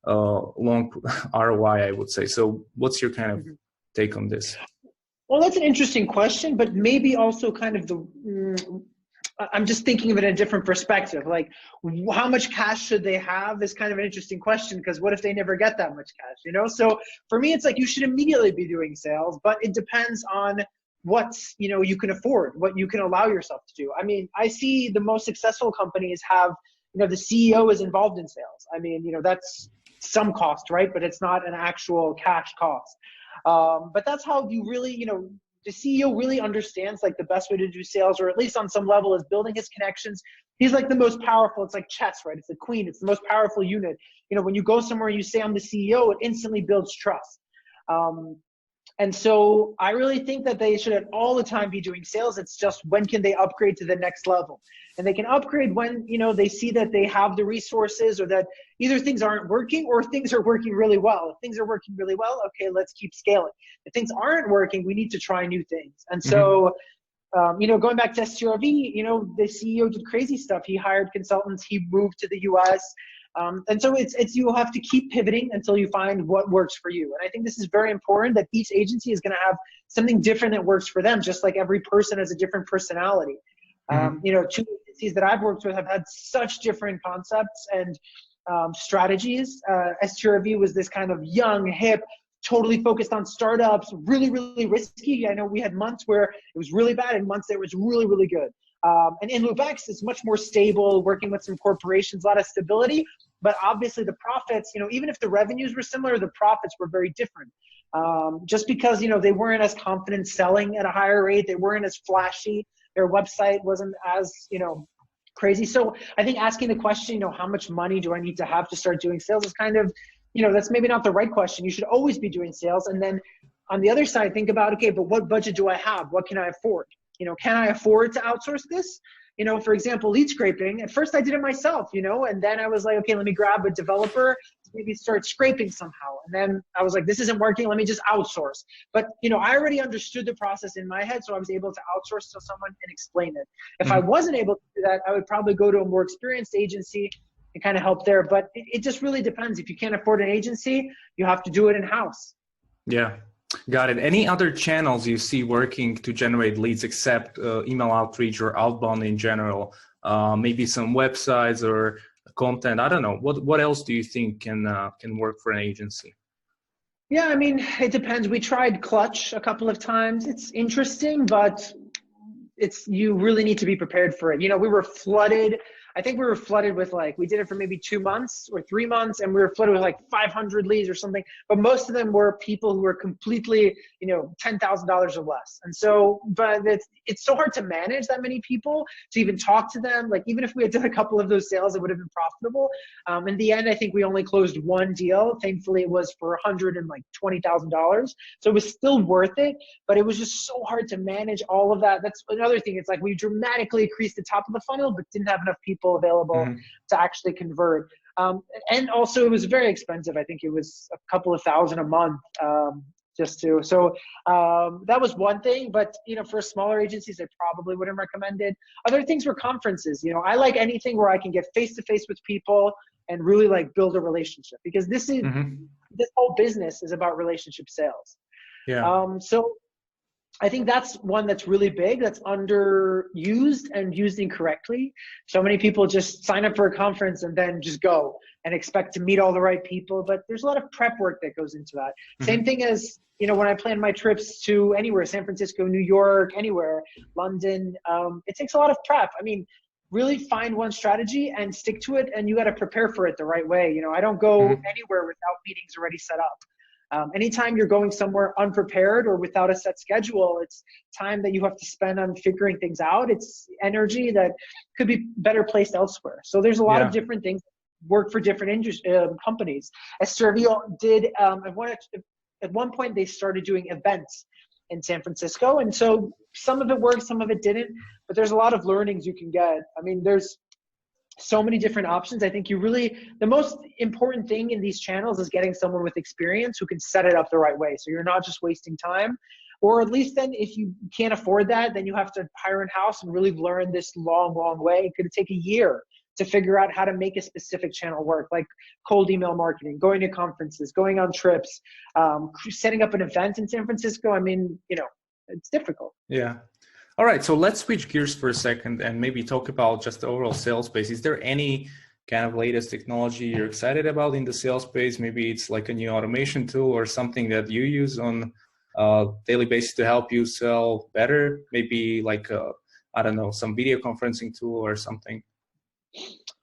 ROI, I would say. So what's your kind of take on this? Well, that's an interesting question, but maybe also kind of I'm just thinking of it in a different perspective. Like, how much cash should they have is kind of an interesting question, because what if they never get that much cash, you know? So for me, it's like you should immediately be doing sales, but it depends on what, you know, you can afford, what you can allow yourself to do. I mean, I see the most successful companies have, you know, the CEO is involved in sales. I mean, you know, that's some cost, right? But it's not an actual cash cost. But that's how you really, you know, the CEO really understands like the best way to do sales, or at least on some level is building his connections. He's like the most powerful. It's like chess, right? It's the queen. It's the most powerful unit. You know, when you go somewhere and you say I'm the CEO, it instantly builds trust. And so I really think that they should at all the time be doing sales. It's just when can they upgrade to the next level? And they can upgrade when, you know, they see that they have the resources, or that either things aren't working or things are working really well. If things are working really well, okay, let's keep scaling. If things aren't working, we need to try new things. And so, you know, going back to STRV, you know, the CEO did crazy stuff. He hired consultants. He moved to the US. And so it's you have to keep pivoting until you find what works for you. And I think this is very important, that each agency is going to have something different that works for them, just like every person has a different personality. You know, 2 agencies that I've worked with have had such different concepts and strategies. STRV was this kind of young, hip, totally focused on startups, really, really risky. I know we had months where it was really bad and months that was really, really good. And in Lubex, it's much more stable, working with some corporations, a lot of stability. But obviously the profits, you know, even if the revenues were similar, the profits were very different. Just because, you know, they weren't as confident selling at a higher rate. They weren't as flashy. Their website wasn't as, you know, crazy. So I think asking the question, you know, how much money do I need to have to start doing sales is kind of, you know, that's maybe not the right question. You should always be doing sales. And then on the other side, think about, okay, but what budget do I have? What can I afford? You know, can I afford to outsource this? You know, for example, lead scraping. At first I did it myself, you know, and then I was like, okay, let me grab a developer maybe start scraping somehow. And then I was like, this isn't working. Let me just outsource. But, you know, I already understood the process in my head, so I was able to outsource to someone and explain it. If I wasn't able to do that, I would probably go to a more experienced agency and kind of help there. But it just really depends. If you can't afford an agency, you have to do it in-house. Yeah. Got it. Any other channels you see working to generate leads except email outreach or outbound in general? Maybe some websites or content. I don't know. What else do you think can work for an agency? Yeah, I mean, it depends. We tried Clutch a couple of times. It's interesting, but you really need to be prepared for it. You know, we were flooded. I think we were flooded with, like, we did it for maybe 2 months or 3 months, and we were flooded with like 500 leads or something. But most of them were people who were completely, you know, $10,000 or less. And so, but it's so hard to manage that many people, to even talk to them. Like, even if we had done a couple of those sales, it would have been profitable. In the end, I think we only closed one deal. Thankfully, it was for $120,000. So it was still worth it, but it was just so hard to manage all of that. That's another thing. It's like we dramatically increased the top of the funnel, but didn't have enough people available to actually convert. And also it was very expensive. I think it was a couple of thousand a month so that was one thing. But, you know, for smaller agencies, I probably wouldn't recommend it. Other things were conferences. You know, I like anything where I can get face-to-face with people and really like build a relationship, because this whole business is about relationship sales. So I think that's one that's really big, that's underused and used incorrectly. So many people just sign up for a conference and then just go and expect to meet all the right people. But there's a lot of prep work that goes into that. Same thing as, you know, when I plan my trips to anywhere, San Francisco, New York, anywhere, London, it takes a lot of prep. I mean, really find one strategy and stick to it, and you got to prepare for it the right way. You know, I don't go anywhere without meetings already set up. Anytime you're going somewhere unprepared or without a set schedule, it's time that you have to spend on figuring things out. It's energy that could be better placed elsewhere. So there's a lot of different things that work for different companies. Estervio did, at one point they started doing events in San Francisco. And so some of it worked, some of it didn't, but there's a lot of learnings you can get. I mean, there's so many different options. I think the most important thing in these channels is getting someone with experience who can set it up the right way. So you're not just wasting time, or at least then if you can't afford that, then you have to hire in-house and really learn this long way. It could take a year to figure out how to make a specific channel work, like cold email marketing, going to conferences, going on trips, setting up an event in San Francisco. I mean, you know, it's difficult. Yeah. All right, so let's switch gears for a second and maybe talk about just the overall sales space. Is there any kind of latest technology you're excited about in the sales space? Maybe it's like a new automation tool or something that you use on a daily basis to help you sell better? Maybe like, I don't know, some video conferencing tool or something?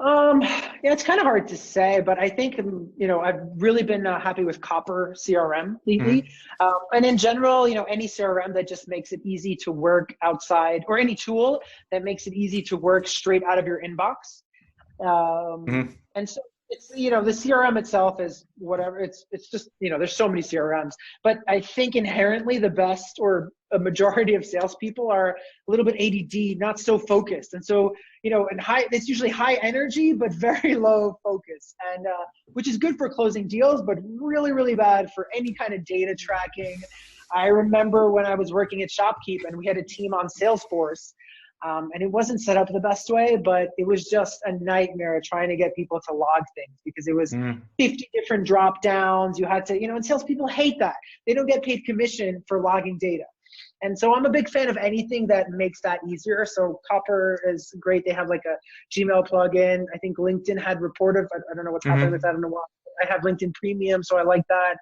Yeah, it's kind of hard to say, but I think, you know, I've really been happy with Copper CRM lately. And in general, you know, any CRM that just makes it easy to work outside, or any tool that makes it easy to work straight out of your inbox. And so it's, you know, the CRM itself is whatever. It's just, you know, there's so many CRMs, but I think inherently the best, or a majority of salespeople, are a little bit ADD, not so focused. And so, you know, it's usually high energy, but very low focus, and which is good for closing deals, but really bad for any kind of data tracking. I remember when I was working at ShopKeep and we had a team on Salesforce, and it wasn't set up the best way, but it was just a nightmare trying to get people to log things, because it was 50 different drop downs. You had to, you know, and salespeople hate that. They don't get paid commission for logging data. And so I'm a big fan of anything that makes that easier. So Copper is great. They have like a Gmail plugin. I think LinkedIn had Reportive. I don't know what's happening with that. I don't know why. I have LinkedIn Premium, so I like that.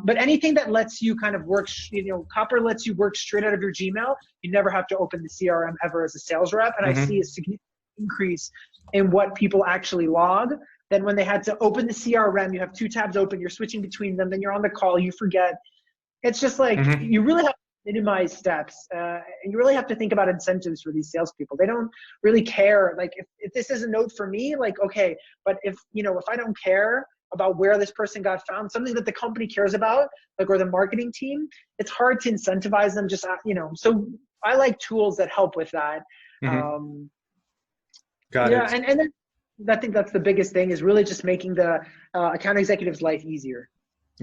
But anything that lets you kind of work, you know, Copper lets you work straight out of your Gmail. You never have to open the CRM ever as a sales rep. And I see a significant increase in what people actually log. Then when they had to open the CRM, you have 2 tabs open, you're switching between them, then you're on the call, you forget. It's just like, you really have to minimize steps. And you really have to think about incentives for these salespeople. They don't really care. Like if this is a note for me, like, okay, but if, you know, if I don't care about where this person got found, something that the company cares about, like, or the marketing team, it's hard to incentivize them just, you know, so I like tools that help with that. Got it. And then, I think that's the biggest thing, is really just making the account executive's life easier.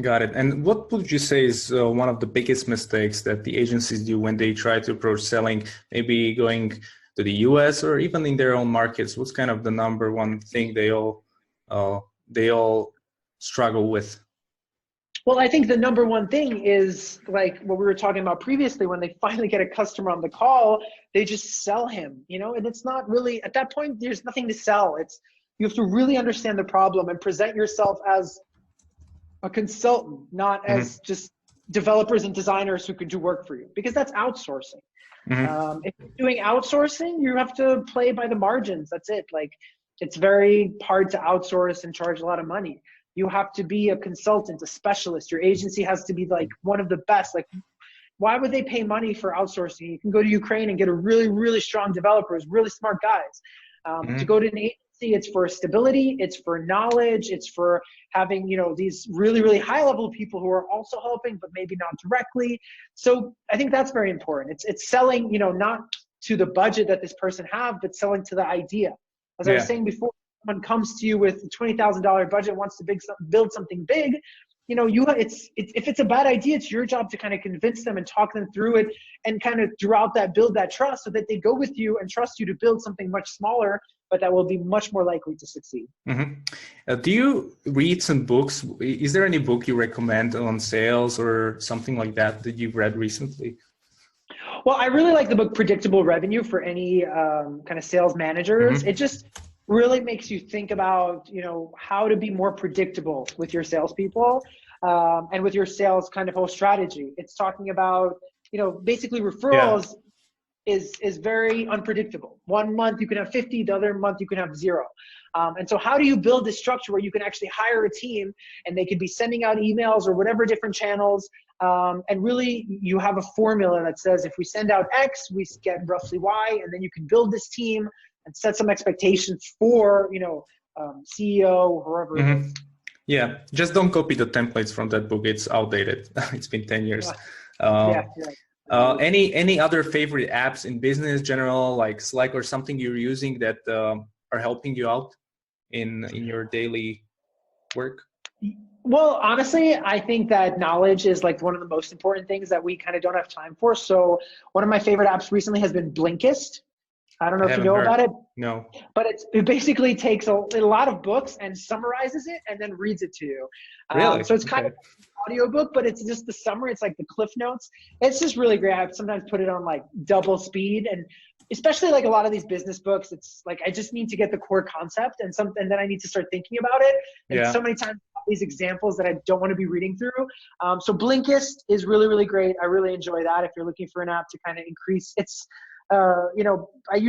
Got it. And what would you say is one of the biggest mistakes that the agencies do when they try to approach selling, maybe going to the US or even in their own markets? What's kind of the number one thing they all struggle with? Well, I think the number one thing is like what we were talking about previously. When they finally get a customer on the call, they just sell him, and it's not really, at that point, there's nothing to sell. You have to really understand the problem and present yourself as a consultant, not as just developers and designers who could do work for you, because that's outsourcing. If you're doing outsourcing, you have to play by the margins. That's it. Like, it's very hard to outsource and charge a lot of money. You have to be a consultant, a specialist. Your agency has to be like one of the best. Like, why would they pay money for outsourcing? You can go to Ukraine and get a really, really strong developers, really smart guys. To go to an agency, it's for stability, it's for knowledge, it's for having, these really, really high level people who are also helping, but maybe not directly. So I think that's very important. It's selling, not to the budget that this person have, but selling to the idea. As I was saying before, someone comes to you with a $20,000 budget, wants to build something big, if it's a bad idea, it's your job to kind of convince them and talk them through it, and kind of throughout that build that trust, so that they go with you and trust you to build something much smaller, but that will be much more likely to succeed. Do you read some books? Is there any book you recommend on sales or something like that you've read recently? Well, I really like the book Predictable Revenue for any kind of sales managers. It just really makes you think about, how to be more predictable with your salespeople and with your sales kind of whole strategy. It's talking about, basically referrals is very unpredictable. One month you can have 50, the other month you can have 0. And so how do you build this structure where you can actually hire a team and they could be sending out emails or whatever different channels, and really you have a formula that says, if we send out X, we get roughly Y, and then you can build this team and set some expectations for, CEO, whoever it is. Yeah, just don't copy the templates from that book. It's outdated. It's been 10 years. Any other favorite apps in business general, like Slack or something you're using that are helping you out in your daily work? Well, honestly, I think that knowledge is like one of the most important things that we kind of don't have time for. So one of my favorite apps recently has been Blinkist. I don't know if you know about it. No. But it basically takes a lot of books and summarizes it and then reads it to you. Really? So it's kind of an audiobook, but it's just the summary. It's like the Cliff Notes. It's just really great. I sometimes put it on like double speed, and especially like a lot of these business books, it's like I just need to get the core concept and then I need to start thinking about it. And so many times these examples that I don't want to be reading through. So Blinkist is really, really great. I really enjoy that. If you're looking for an app to kind of increase, I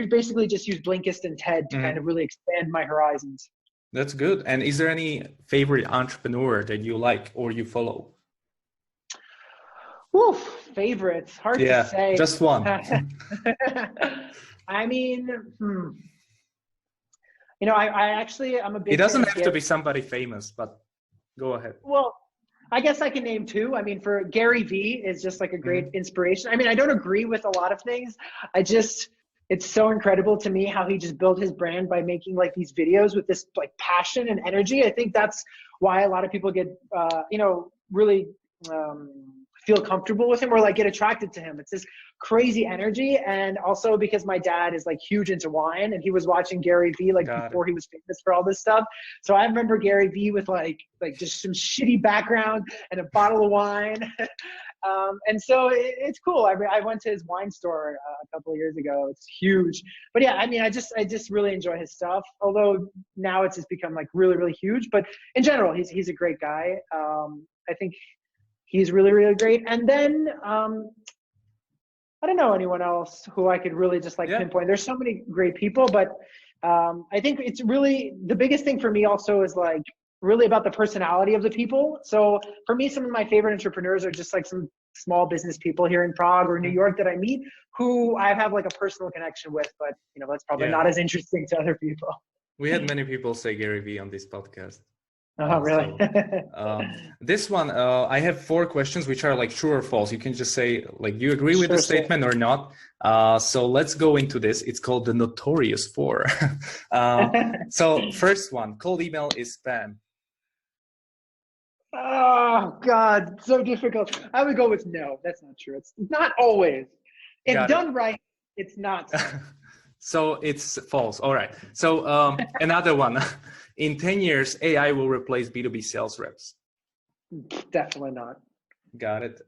basically just use Blinkist and TED to kind of really expand my horizons. That's good. And is there any favorite entrepreneur that you like or you follow? Oof, favorites. Hard to say. Just one. I mean, I'm a big. It doesn't have to be somebody famous, but go ahead. Well, I guess I can name 2. I mean, for Gary Vee is just like a great inspiration. I mean, I don't agree with a lot of things. It's so incredible to me how he just built his brand by making like these videos with this like passion and energy. I think that's why a lot of people get, really feel comfortable with him or like get attracted to him. It's this crazy energy. And also because my dad is like huge into wine, and he was watching Gary Vee before he was famous for all this stuff. So I remember Gary Vee with like just some shitty background and a bottle of wine. And so it's cool. I went to his wine store a couple of years ago. It's huge. But yeah, I mean, I just really enjoy his stuff. Although now it's just become like really, really huge. But in general, he's a great guy. I think he's really, really great. And then I don't know anyone else who I could really just pinpoint. There's so many great people, but I think it's really the biggest thing for me also is like really about the personality of the people. So for me, some of my favorite entrepreneurs are just like some small business people here in Prague or New York that I meet who I have like a personal connection with, but that's probably not as interesting to other people. We had many people say Gary Vee on this podcast. Oh, really? This one, I have 4 questions, which are like true or false. You can just say like, you agree with the Sure, sure. statement or not. So let's go into this. It's called the notorious 4. So first one, cold email is spam. Oh, God, so difficult. I would go with no. That's not true. It's not always. If Got it. done right, it's not spam. So it's false. All right. So another one. In 10 years, AI will replace B2B sales reps. Definitely not. Got it.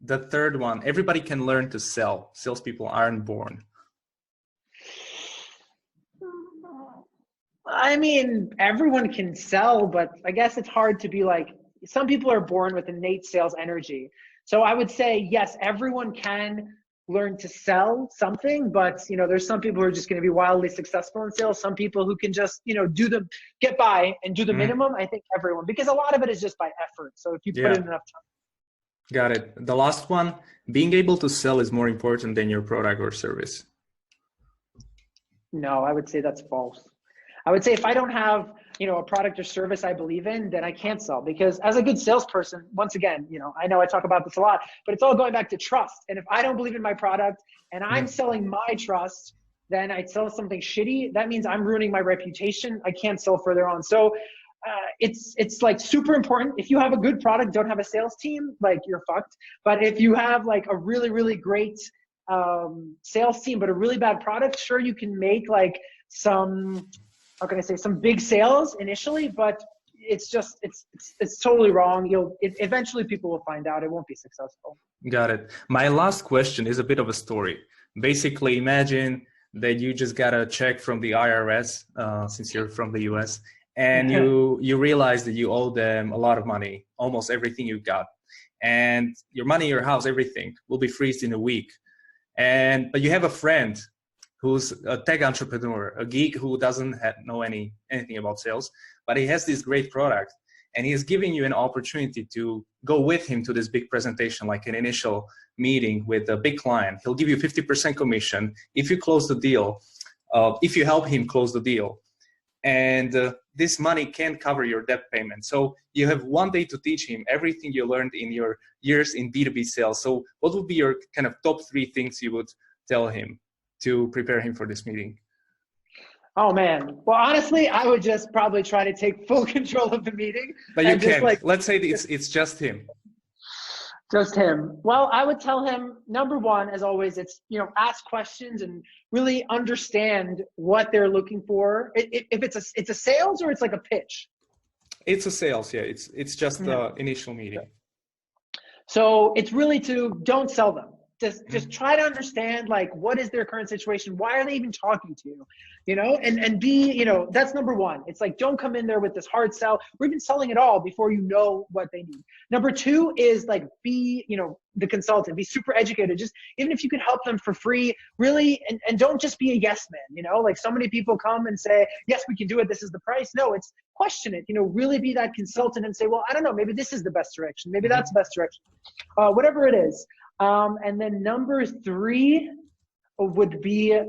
The third one, everybody can learn to sell. Salespeople aren't born. I mean, everyone can sell, but I guess it's hard to be like, some people are born with innate sales energy. So I would say, yes, everyone can learn to sell something, but there's some people who are just going to be wildly successful in sales. Some people who can just, get by and do the minimum. I think everyone, because a lot of it is just by effort. So if you put in enough time. Got it. The last one, being able to sell is more important than your product or service. No, I would say that's false. I would say if I don't have, a product or service I believe in, then I can't sell, because as a good salesperson, once again, I know I talk about this a lot, but it's all going back to trust. And if I don't believe in my product and I'm selling my trust, then I sell something shitty. That means I'm ruining my reputation. I can't sell further on. So it's like super important. If you have a good product, don't have a sales team, like you're fucked. But if you have like a really, really great sales team, but a really bad product, sure, you can make like some, how can I say, some big sales initially, but it's totally wrong. Eventually people will find out it won't be successful. Got it. My last question is a bit of a story. Basically, imagine that you just got a check from the IRS, since you're from the US, and you realize that you owe them a lot of money, almost everything you got. And your money, your house, everything will be freezed in a week. But you have a friend who's a tech entrepreneur, a geek who doesn't know anything about sales, but he has this great product, and he's giving you an opportunity to go with him to this big presentation, like an initial meeting with a big client. He'll give you 50% commission if you close the deal, if you help him close the deal. And this money can cover your debt payment. So you have one day to teach him everything you learned in your years in B2B sales. So what would be your kind of top 3 things you would tell him to prepare him for this meeting? Oh man. Well, honestly, I would just probably try to take full control of the meeting. But you can't. Let's say it's just him. Just him. Well, I would tell him, number one, as always, it's, ask questions and really understand what they're looking for. If it's a sales or it's like a pitch. It's a sales, yeah. It's just the initial meeting. So it's really don't sell them. Just try to understand, like, what is their current situation? Why are they even talking to you? And be, that's number one. It's like, don't come in there with this hard sell or even selling it all before you know what they need. Number 2 is like, be, the consultant, be super educated. Just even if you can help them for free, really, and don't just be a yes man, like so many people come and say, yes, we can do it. This is the price. No, it's question it, really be that consultant and say, well, I don't know, maybe this is the best direction. Maybe that's the best direction. Whatever it is. And then number 3 would be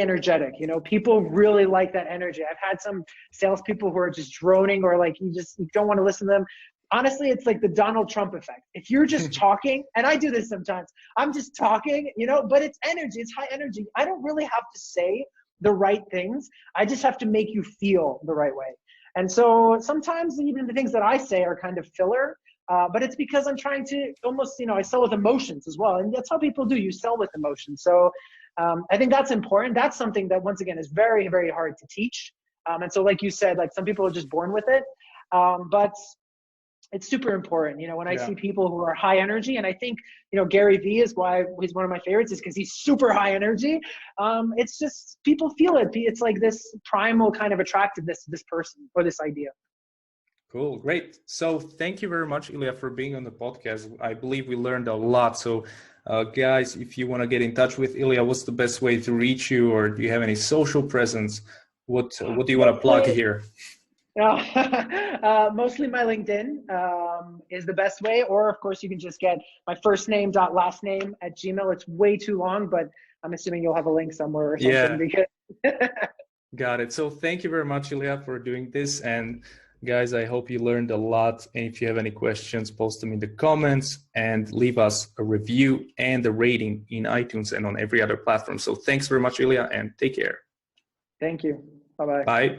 energetic. People really like that energy. I've had some salespeople who are just droning, or like you don't want to listen to them. Honestly, it's like the Donald Trump effect. If you're just talking, and I do this sometimes, I'm just talking, but it's energy, it's high energy. I don't really have to say the right things. I just have to make you feel the right way. And so sometimes even the things that I say are kind of filler. But it's because I'm trying to almost, I sell with emotions as well. And that's how people do. You sell with emotions. So I think that's important. That's something that, once again, is very, very hard to teach. And so like you said, like some people are just born with it. But it's super important, when I see people who are high energy. And I think, Gary Vee is why he's one of my favorites, is because he's super high energy. It's just, people feel it. It's like this primal kind of attractiveness to this person or this idea. Cool. Great. So thank you very much, Ilya, for being on the podcast. I believe we learned a lot. So guys, if you want to get in touch with Ilya, what's the best way to reach you? Or do you have any social presence? What do you want to plug here? Mostly my LinkedIn is the best way. Or of course you can just get my first name dot last name at Gmail. It's way too long, but I'm assuming you'll have a link somewhere or something. Yeah. Because Got it. So thank you very much, Ilya, for doing this. And guys, I hope you learned a lot. And if you have any questions, post them in the comments and leave us a review and a rating in iTunes and on every other platform. So thanks very much, Ilya, and take care. Thank you. Bye-bye. Bye.